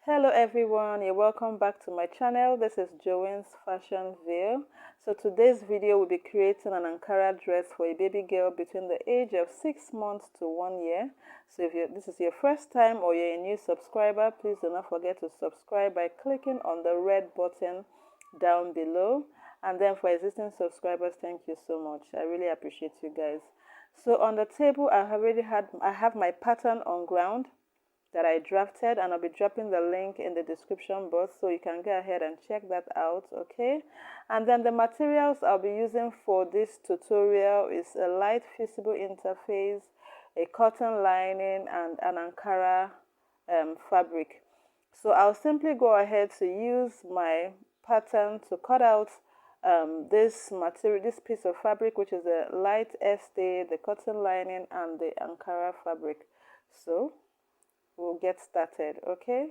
Hello everyone, you're welcome back to my channel. This is Jowins Fashion Ville. So today's video will be creating an Ankara dress for a baby girl between the age of 6 months to 1 year. So if this is your first time or you're a new subscriber, please do not forget to subscribe by clicking on the red button down below. And then for existing subscribers, thank you so much. I really appreciate you guys. So on the table, I have my pattern on ground that I drafted, and I'll be dropping the link in the description box so you can go ahead and check that out, okay? And then the materials I'll be using for this tutorial is a light fusible interface, a cotton lining, and an Ankara fabric. So I'll simply go ahead to use my pattern to cut out this material, this piece of fabric, which is a light estee, the cotton lining, and the Ankara fabric. So we'll get started, okay?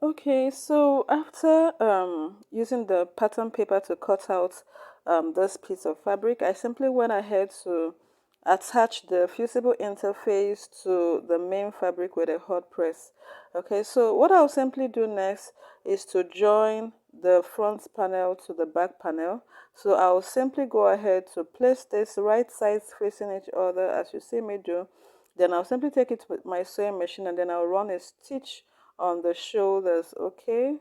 Okay, so after using the pattern paper to cut out this piece of fabric, I simply went ahead to attach the fusible interface to the main fabric with a hot press. Okay, so what I'll simply do next is to join the front panel to the back panel. So I'll simply go ahead to place this right sides facing each other as you see me do. Then I'll simply take it with my sewing machine and then I'll run a stitch on the shoulders. Okay,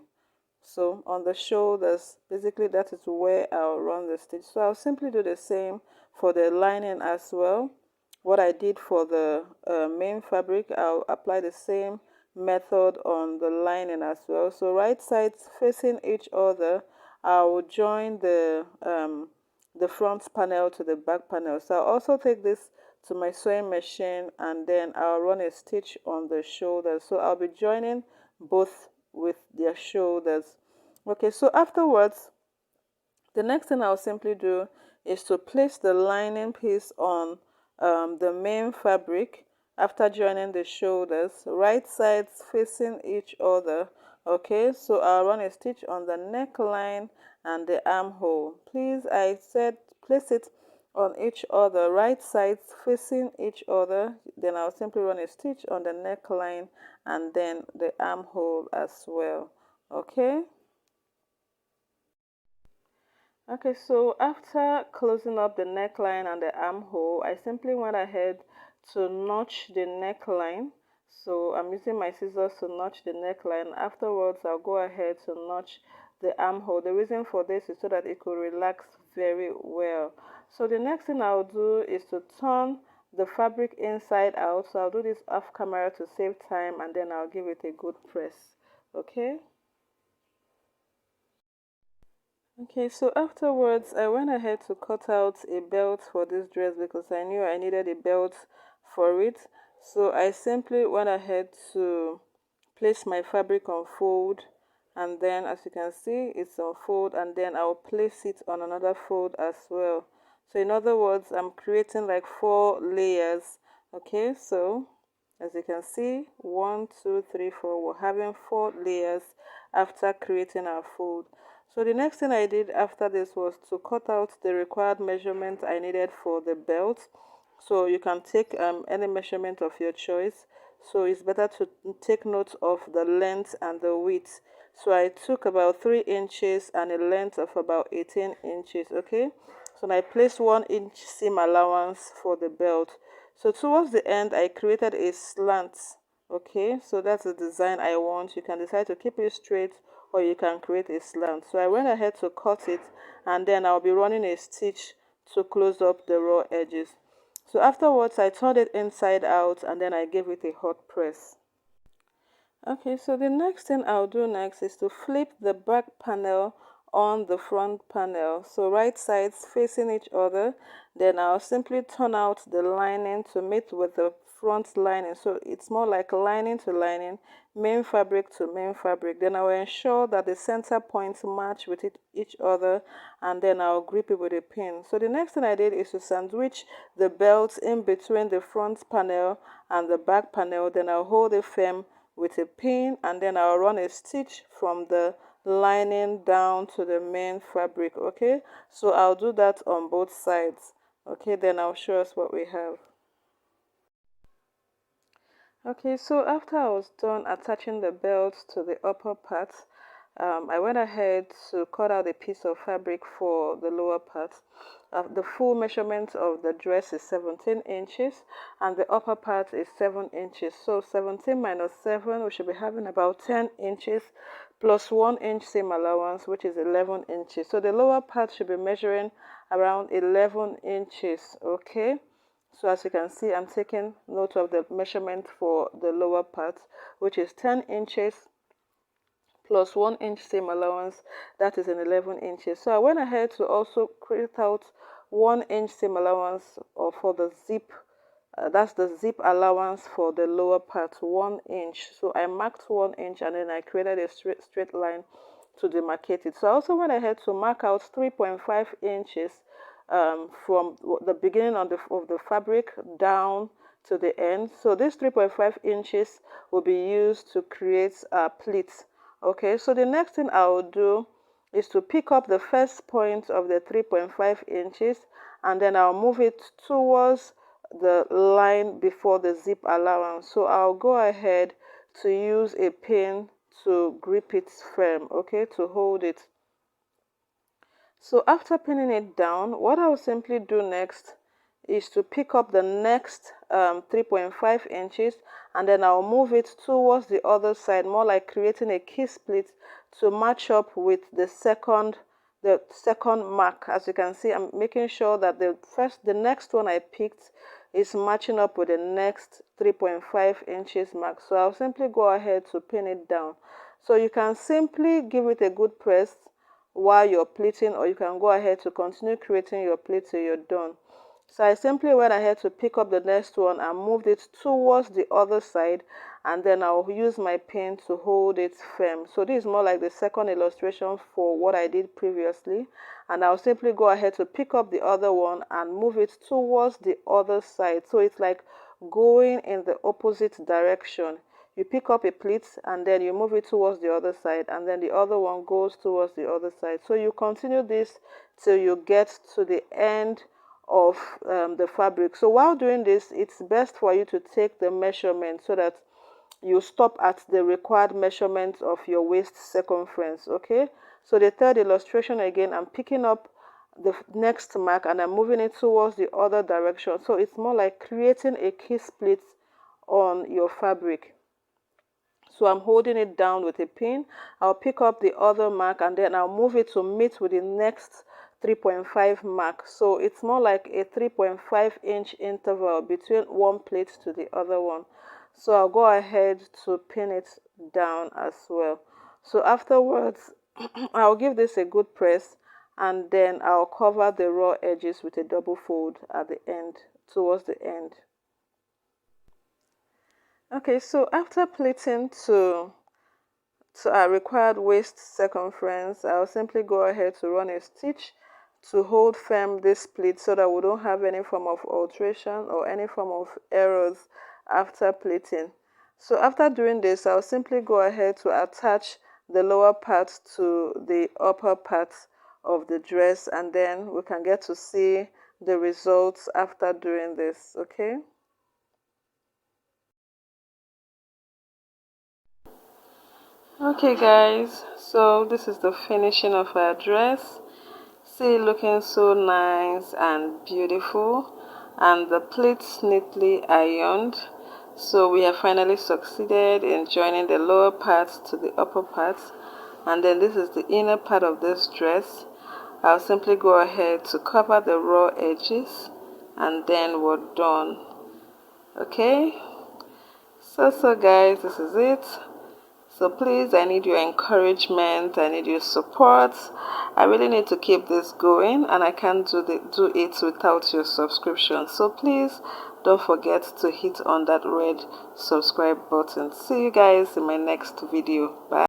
so on the shoulders, basically that is where I'll run the stitch. So I'll simply do the same for the lining as well. What I did for the main fabric, I'll apply the same method on the lining as well. So right sides facing each other, I will join the front panel to the back panel. So I'll also take this to my sewing machine and then I'll run a stitch on the shoulders. So I'll be joining both with their shoulders. Okay, so afterwards, the next thing I'll simply do is to place the lining piece on the main fabric after joining the shoulders, right sides facing each other. Okay, so I'll run a stitch on the neckline and the armhole. Please, I said place it on each other, right sides facing each other. Then I'll simply run a stitch on the neckline and then the armhole as well. Okay. Okay, so after closing up the neckline and the armhole, I simply went ahead to notch the neckline. So I'm using my scissors to notch the neckline. Afterwards, I'll go ahead to notch the armhole. The reason for this is so that it could relax very well. So the next thing I'll do is to turn the fabric inside out. So I'll do this off camera to save time and then I'll give it a good press. Okay. Okay, so afterwards I went ahead to cut out a belt for this dress because I knew I needed a belt for it. So I simply went ahead to place my fabric on fold, and then as you can see it's on fold, and then I'll place it on another fold as well. So in other words, I'm creating like 4 layers. Okay, so as you can see, 1 2 3 4, we're having 4 layers after creating our fold. So the next thing I did after this was to cut out the required measurement I needed for the belt. So you can take any measurement of your choice. So it's better to take note of the length and the width. So I took about 3 inches and a length of about 18 inches, okay? So I placed 1 inch seam allowance for the belt. So towards the end, I created a slant, okay? So that's the design I want. You can decide to keep it straight or you can create a slant. So I went ahead to cut it, and then I'll be running a stitch to close up the raw edges. So afterwards, I turned it inside out and then I gave it a hot press. Okay, so the next thing I'll do next is to flip the back panel on the front panel. So right sides facing each other. Then I'll simply turn out the lining to meet with the front lining. So it's more like lining to lining, main fabric to main fabric. Then I'll ensure that the center points match with each other, and then I'll grip it with a pin. So the next thing I did is to sandwich the belt in between the front panel and the back panel. Then I'll hold it firm with a pin, and then I'll run a stitch from the lining down to the main fabric. Okay, so I'll do that on both sides. Okay, then I'll show us what we have. Okay, so after I was done attaching the belt to the upper part, I went ahead to cut out a piece of fabric for the lower part. The full measurement of the dress is 17 inches and the upper part is 7 inches. So 17 minus 7, we should be having about 10 inches plus 1 inch seam allowance, which is 11 inches. So the lower part should be measuring around 11 inches, okay? So as you can see, I'm taking note of the measurement for the lower part, which is 10 inches plus 1 inch seam allowance, that is in 11 inches. So I went ahead to also create out 1 inch seam allowance for the zip. That's the zip allowance for the lower part, 1 inch. So I marked 1 inch and then I created a straight line to demarcate it. So I also went ahead to mark out 3.5 inches from the beginning of the fabric down to the end. So this 3.5 inches will be used to create pleats. Okay, so the next thing I will do is to pick up the first point of the 3.5 inches, and then I'll move it towards the line before the zip allowance. So I'll go ahead to use a pin to grip it firm, okay, to hold it. So after pinning it down, what I'll simply do next is to pick up the next 3.5 inches, and then I'll move it towards the other side, more like creating a key split to match up with the second mark. As you can see, I'm making sure that the next one I picked is matching up with the next 3.5 inches mark. So I'll simply go ahead to pin it down. So you can simply give it a good press while you're pleating, or you can go ahead to continue creating your pleat till you're done. So I simply went ahead to pick up the next one and moved it towards the other side, and then I'll use my pin to hold it firm. So this is more like the second illustration for what I did previously, and I'll simply go ahead to pick up the other one and move it towards the other side. So it's like going in the opposite direction. You pick up a pleat and then you move it towards the other side, and then the other one goes towards the other side. So you continue this till you get to the end of the fabric. So while doing this, it's best for you to take the measurement so that you stop at the required measurement of your waist circumference. Okay, so the third illustration, again, I'm picking up the next mark and I'm moving it towards the other direction. So it's more like creating a key split on your fabric. So I'm holding it down with a pin. I'll pick up the other mark and then I'll move it to meet with the next 3.5 mark. So it's more like a 3.5 inch interval between one plate to the other one. So I'll go ahead to pin it down as well. So afterwards, I'll give this a good press, and then I'll cover the raw edges with a double fold at the end, towards the end. Okay, so after pleating to our required waist circumference, I'll simply go ahead to run a stitch to hold firm this pleat so that we don't have any form of alteration or any form of errors after pleating. So after doing this, I'll simply go ahead to attach the lower part to the upper part of the dress, and then we can get to see the results after doing this, okay? Okay guys, so this is the finishing of our dress. See, looking so nice and beautiful, and the pleats neatly ironed. So we have finally succeeded in joining the lower parts to the upper parts, and then this is the inner part of this dress. I'll simply go ahead to cover the raw edges, and then we're done. Okay, so guys, this is it. So please, I need your encouragement, I need your support. I really need to keep this going, and I can't do it without your subscription. So please don't forget to hit on that red subscribe button. See you guys in my next video. Bye.